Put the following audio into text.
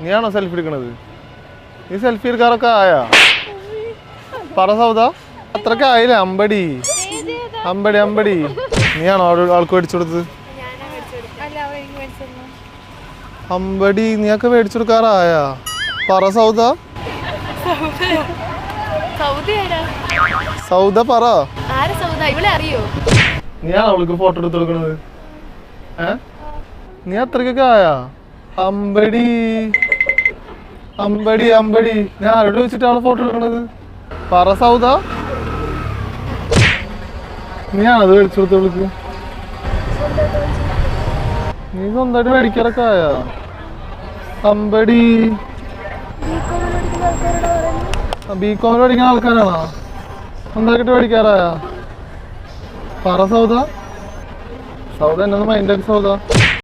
നീയാണോ സെൽഫി എടുക്കണത്? നീ സെൽഫി എടുക്കാറൊക്കെ ആയാ? പറ സൗദ, അത്രക്കെ ആയില്ലേ? അമ്പടി അമ്പടി അമ്പടി. നീയാണോ ആൾക്ക് മേടിച്ചു കൊടുത്തത്? അമ്പടി നീയൊക്കെ മേടിച്ചു കൊടുക്കാറായാ? പറ സൗദ. സൗദ പറ. നീയാണോ അവൾക്ക് ഫോട്ടോ എടുത്ത് കൊടുക്കണത്? നീ അത്രക്കൊക്കെ ആയാ? അമ്പടി അമ്പടി അമ്പടി. ഞാൻ ആരോട് വെച്ചിട്ടാണ് ഫോട്ടോ എടുക്കണത്? പറ സൗദ. നീയാണത് മേടിച്ചു കൊടുത്തവൾക്ക്? നീ സ്വന്തമായിട്ട് മേടിക്കാറൊക്കെ ആയാ? അമ്പടി. ബികോമിൽ പഠിക്കുന്ന ആൾക്കാരാണോ? സ്വന്തമായിട്ട് മേടിക്കാറായാ? പറ സൗദ. സൗദ എന്നൊന്ന് മൈൻഡാക്കി സൗദ.